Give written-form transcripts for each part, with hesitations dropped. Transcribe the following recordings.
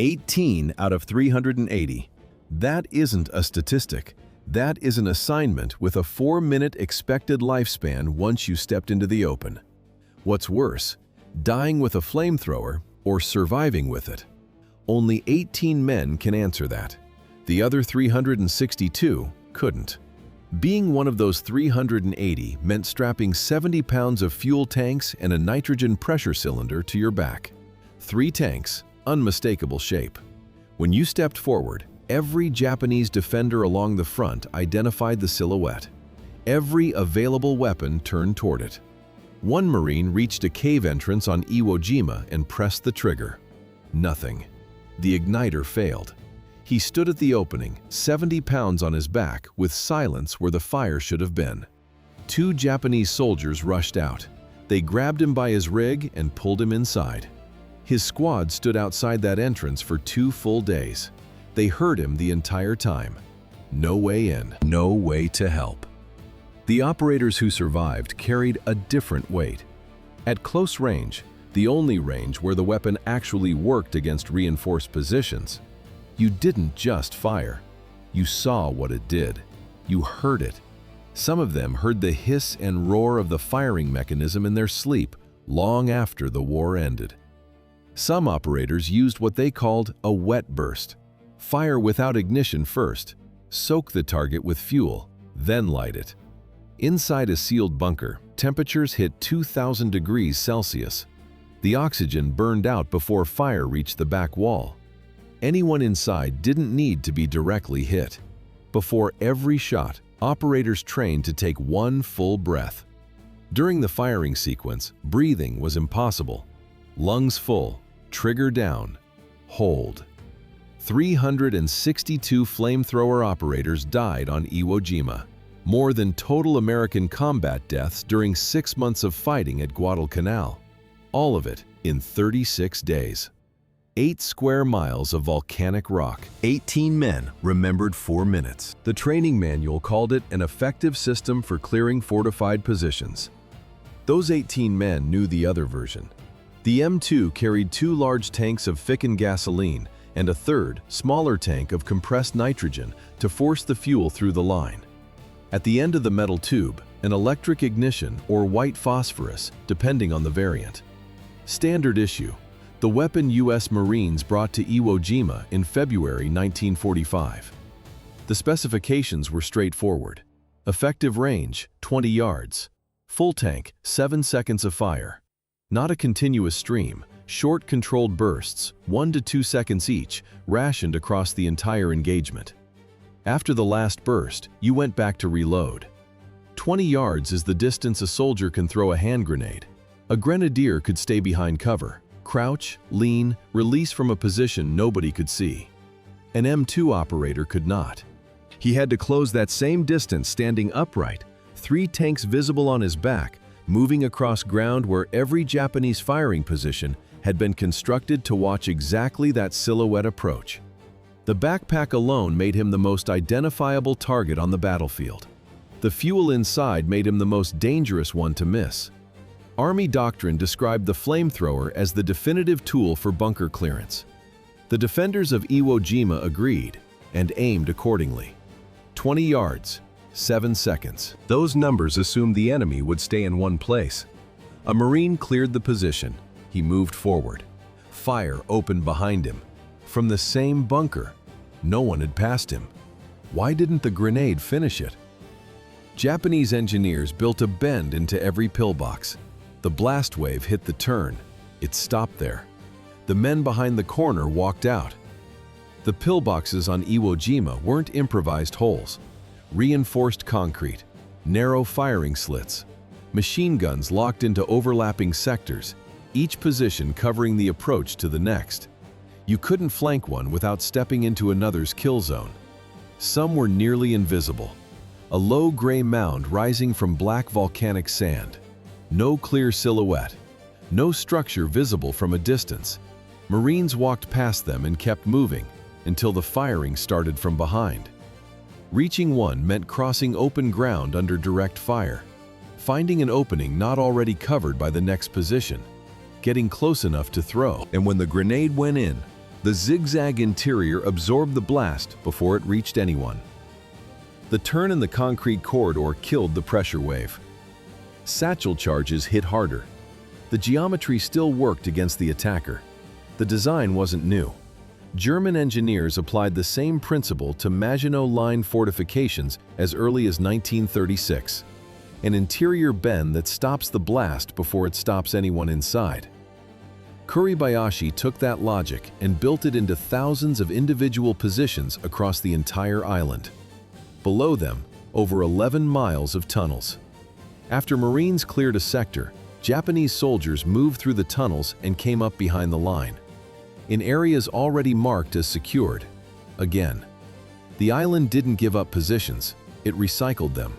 18 out of 380. That isn't a statistic. That is an assignment with a 4-minute expected lifespan once you stepped into the open. What's worse, dying with a flamethrower or surviving with it? Only 18 men can answer that. The other 362 couldn't. Being one of those 380 meant strapping 70 pounds of fuel tanks and a nitrogen pressure cylinder to your back. 3 tanks, unmistakable shape. When you stepped forward, every Japanese defender along the front identified the silhouette. Every available weapon turned toward it. One Marine reached a cave entrance on Iwo Jima and pressed the trigger. Nothing. The igniter failed. He stood at the opening, 70 pounds on his back, with silence where the fire should have been. 2 Japanese soldiers rushed out. They grabbed him by his rig and pulled him inside. His squad stood outside that entrance for 2 full days. They heard him the entire time. No way in, no way to help. The operators who survived carried a different weight. At close range, the only range where the weapon actually worked against reinforced positions, you didn't just fire. You saw what it did. You heard it. Some of them heard the hiss and roar of the firing mechanism in their sleep long after the war ended. Some operators used what they called a wet burst. Fire without ignition first, soak the target with fuel, then light it. Inside a sealed bunker, temperatures hit 2,000 degrees Celsius. The oxygen burned out before fire reached the back wall. Anyone inside didn't need to be directly hit. Before every shot, operators trained to take 1 full breath. During the firing sequence, breathing was impossible. Lungs full, trigger down, hold. 362 flamethrower operators died on Iwo Jima, more than total American combat deaths during 6 months of fighting at Guadalcanal. All of it in 36 days. 8 square miles of volcanic rock. 18 men remembered 4 minutes. The training manual called it an effective system for clearing fortified positions. Those 18 men knew the other version. The M2 carried 2 large tanks of thickened gasoline and a third, smaller tank of compressed nitrogen to force the fuel through the line. At the end of the metal tube, an electric ignition or white phosphorus, depending on the variant. Standard issue. The weapon U.S. Marines brought to Iwo Jima in February 1945. The specifications were straightforward. Effective range, 20 yards. Full tank, 7 seconds of fire. Not a continuous stream, short controlled bursts, 1 to 2 seconds each, rationed across the entire engagement. After the last burst, you went back to reload. 20 yards is the distance a soldier can throw a hand grenade. A grenadier could stay behind cover. Crouch, lean, release from a position nobody could see. An M2 operator could not. He had to close that same distance standing upright, 3 tanks visible on his back, moving across ground where every Japanese firing position had been constructed to watch exactly that silhouette approach. The backpack alone made him the most identifiable target on the battlefield. The fuel inside made him the most dangerous one to miss. Army doctrine described the flamethrower as the definitive tool for bunker clearance. The defenders of Iwo Jima agreed and aimed accordingly. 20 yards, 7 seconds. Those numbers assumed the enemy would stay in one place. A Marine cleared the position. He moved forward. Fire opened behind him. From the same bunker. No one had passed him. Why didn't the grenade finish it? Japanese engineers built a bend into every pillbox. The blast wave hit the turn. It stopped there. The men behind the corner walked out. The pillboxes on Iwo Jima weren't improvised holes. Reinforced concrete, narrow firing slits, machine guns locked into overlapping sectors, each position covering the approach to the next. You couldn't flank one without stepping into another's kill zone. Some were nearly invisible. A low gray mound rising from black volcanic sand. No clear silhouette. No structure visible from a distance. Marines walked past them and kept moving until the firing started from behind. Reaching one meant crossing open ground under direct fire. Finding an opening not already covered by the next position. Getting close enough to throw. And when the grenade went in, The zigzag interior absorbed the blast before it reached anyone. The turn in the concrete corridor killed the pressure wave. Satchel charges hit harder. The geometry still worked against the attacker. The design wasn't new. German engineers applied the same principle to Maginot Line fortifications as early as 1936. An interior bend that stops the blast before it stops anyone inside. Kuribayashi took that logic and built it into thousands of individual positions across the entire island. Below them, over 11 miles of tunnels. After Marines cleared a sector, Japanese soldiers moved through the tunnels and came up behind the line. In areas already marked as secured, again. The island didn't give up positions, it recycled them.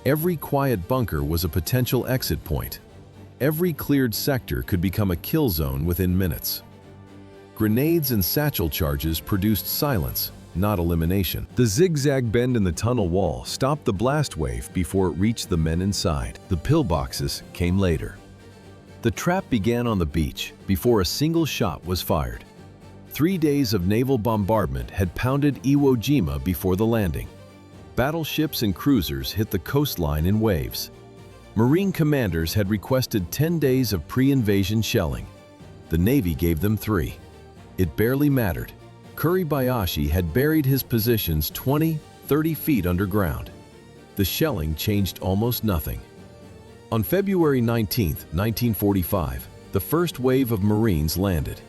Every quiet bunker was a potential exit point. Every cleared sector could become a kill zone within minutes. Grenades and satchel charges produced silence, not elimination. The zigzag bend in the tunnel wall stopped the blast wave before it reached the men inside. The pillboxes came later. The trap began on the beach before a single shot was fired. 3 days of naval bombardment had pounded Iwo Jima before the landing. Battleships and cruisers hit the coastline in waves. Marine commanders had requested 10 days of pre-invasion shelling. The Navy gave them 3. It barely mattered. Kuribayashi had buried his positions 20, 30 feet underground. The shelling changed almost nothing. On February 19, 1945, the first wave of Marines landed.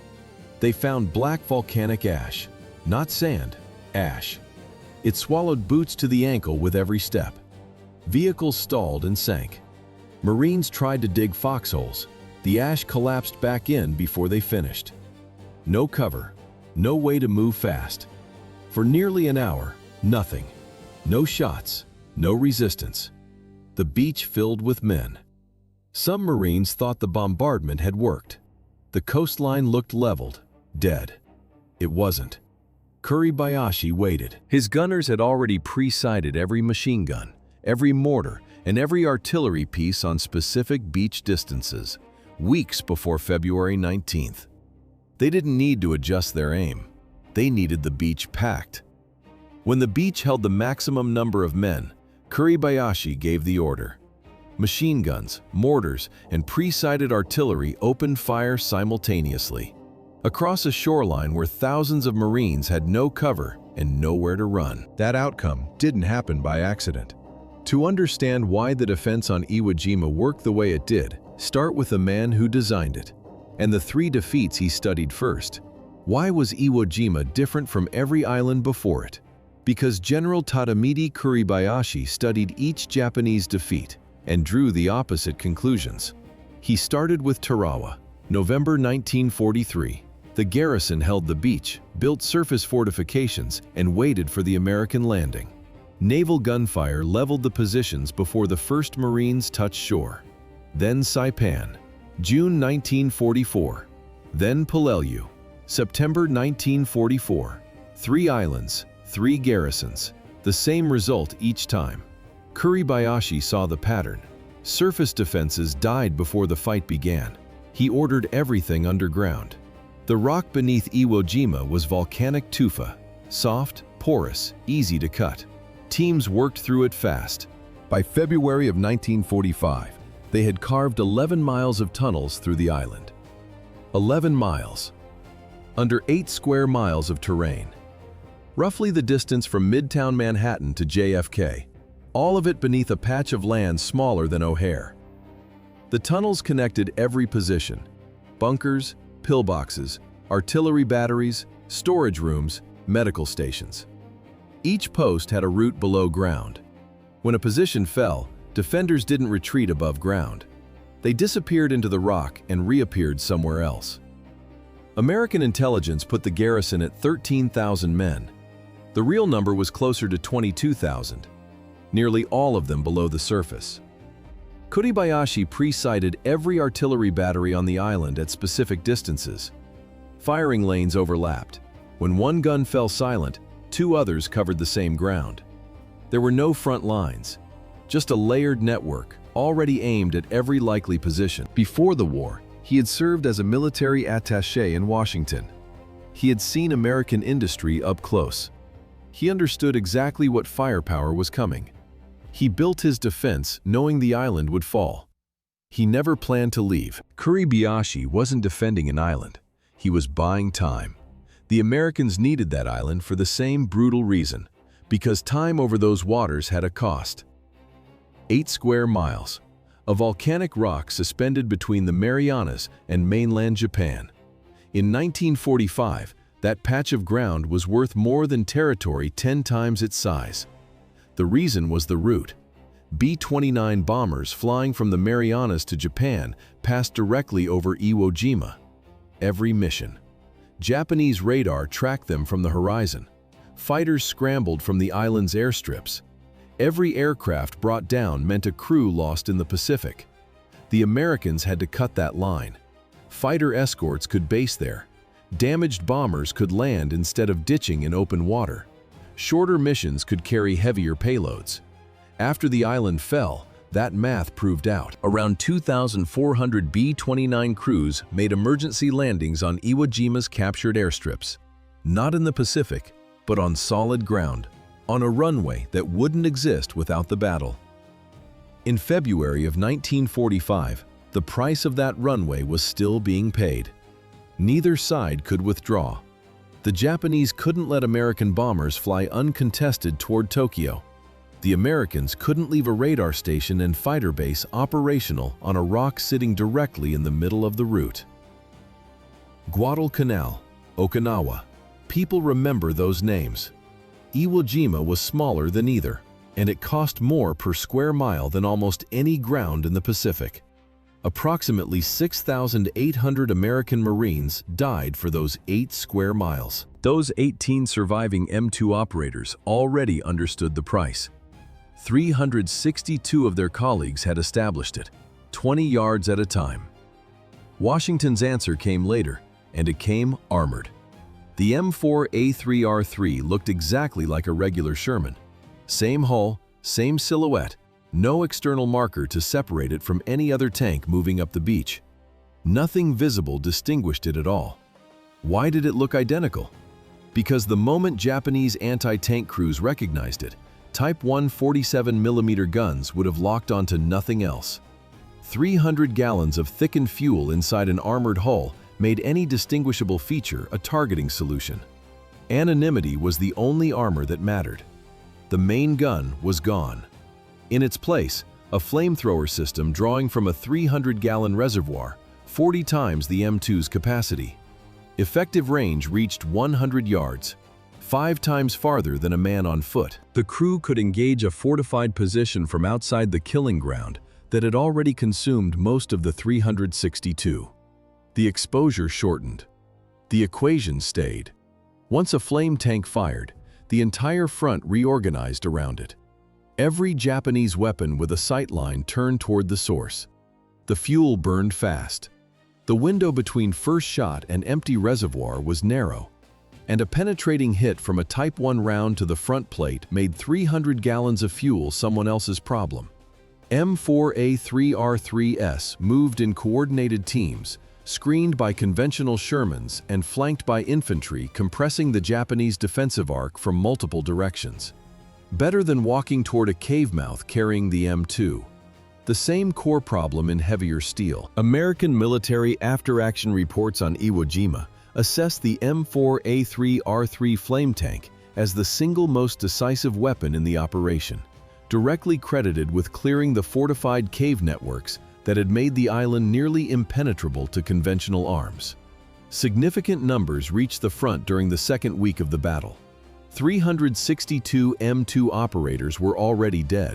They found black volcanic ash, not sand, ash. It swallowed boots to the ankle with every step. Vehicles stalled and sank. Marines tried to dig foxholes. The ash collapsed back in before they finished. No cover, no way to move fast. For nearly an hour, nothing. No shots, no resistance. The beach filled with men. Some Marines thought the bombardment had worked. The coastline looked leveled, dead. It wasn't. Kuribayashi waited. His gunners had already pre-sighted every machine gun, every mortar, and every artillery piece on specific beach distances, weeks before February 19th. They didn't need to adjust their aim. They needed the beach packed. When the beach held the maximum number of men, Kuribayashi gave the order. Machine guns, mortars, and pre-sighted artillery opened fire simultaneously. Across a shoreline where thousands of Marines had no cover and nowhere to run. That outcome didn't happen by accident. To understand why the defense on Iwo Jima worked the way it did, start with the man who designed it, and the 3 defeats he studied first. Why was Iwo Jima different from every island before it? Because General Kuribayashi studied each Japanese defeat and drew the opposite conclusions. He started with Tarawa, November 1943. The garrison held the beach, built surface fortifications, and waited for the American landing. Naval gunfire leveled the positions before the first Marines touched shore. Then Saipan, June 1944. Then Peleliu, September 1944. 3 islands, 3 garrisons. The same result each time. Kuribayashi saw the pattern. Surface defenses died before the fight began. He ordered everything underground. The rock beneath Iwo Jima was volcanic tufa, soft, porous, easy to cut. Teams worked through it fast. By February of 1945, they had carved 11 miles of tunnels through the island. 11 miles. Under 8 square miles of terrain. Roughly the distance from Midtown Manhattan to JFK, all of it beneath a patch of land smaller than O'Hare. The tunnels connected every position: bunkers, pillboxes, artillery batteries, storage rooms, medical stations. Each post had a route below ground. When a position fell, defenders didn't retreat above ground. They disappeared into the rock and reappeared somewhere else. American intelligence put the garrison at 13,000 men. The real number was closer to 22,000, nearly all of them below the surface. Kuribayashi pre-sighted every artillery battery on the island at specific distances. Firing lanes overlapped. When one gun fell silent, 2 others covered the same ground. There were no front lines, just a layered network, already aimed at every likely position. Before the war, he had served as a military attaché in Washington. He had seen American industry up close. He understood exactly what firepower was coming. He built his defense knowing the island would fall. He never planned to leave. Kuribayashi wasn't defending an island. He was buying time. The Americans needed that island for the same brutal reason, because time over those waters had a cost. 8 square miles, a volcanic rock suspended between the Marianas and mainland Japan. In 1945, that patch of ground was worth more than territory 10 times its size. The reason was the route. B-29 bombers flying from the Marianas to Japan passed directly over Iwo Jima. Every mission. Japanese radar tracked them from the horizon. Fighters scrambled from the island's airstrips. Every aircraft brought down meant a crew lost in the Pacific. The Americans had to cut that line. Fighter escorts could base there. Damaged bombers could land instead of ditching in open water. Shorter missions could carry heavier payloads. After the island fell, that math proved out. Around 2,400 B-29 crews made emergency landings on Iwo Jima's captured airstrips. Not in the Pacific, but on solid ground, on a runway that wouldn't exist without the battle. In February of 1945, the price of that runway was still being paid. Neither side could withdraw. The Japanese couldn't let American bombers fly uncontested toward Tokyo. The Americans couldn't leave a radar station and fighter base operational on a rock sitting directly in the middle of the route. Guadalcanal, Okinawa. People remember those names. Iwo Jima was smaller than either, and it cost more per square mile than almost any ground in the Pacific. Approximately 6,800 American Marines died for those 8 square miles. Those 18 surviving M2 operators already understood the price. 362 of their colleagues had established it, 20 yards at a time. Washington's answer came later, and it came armored. The M4A3R3 looked exactly like a regular Sherman. Same hull, same silhouette, no external marker to separate it from any other tank moving up the beach. Nothing visible distinguished it at all. Why did it look identical? Because the moment Japanese anti-tank crews recognized it, Type 1 47mm guns would have locked onto nothing else. 300 gallons of thickened fuel inside an armored hull made any distinguishable feature a targeting solution. Anonymity was the only armor that mattered. The main gun was gone. In its place, a flamethrower system drawing from a 300-gallon reservoir, 40 times the M2's capacity. Effective range reached 100 yards, 5 times farther than a man on foot. The crew could engage a fortified position from outside the killing ground that had already consumed most of the 362. The exposure shortened. The equation stayed. Once a flame tank fired, the entire front reorganized around it. Every Japanese weapon with a sightline turned toward the source. The fuel burned fast. The window between first shot and empty reservoir was narrow, and a penetrating hit from a Type 1 round to the front plate made 300 gallons of fuel someone else's problem. M4A3R3S moved in coordinated teams, screened by conventional Shermans and flanked by infantry compressing the Japanese defensive arc from multiple directions. Better than walking toward a cave mouth carrying the M2. The same core problem in heavier steel. American military after-action reports on Iwo Jima assessed the M4A3R3 flame tank as the single most decisive weapon in the operation, directly credited with clearing the fortified cave networks that had made the island nearly impenetrable to conventional arms. Significant numbers reached the front during the second week of the battle. 362 M2 operators were already dead.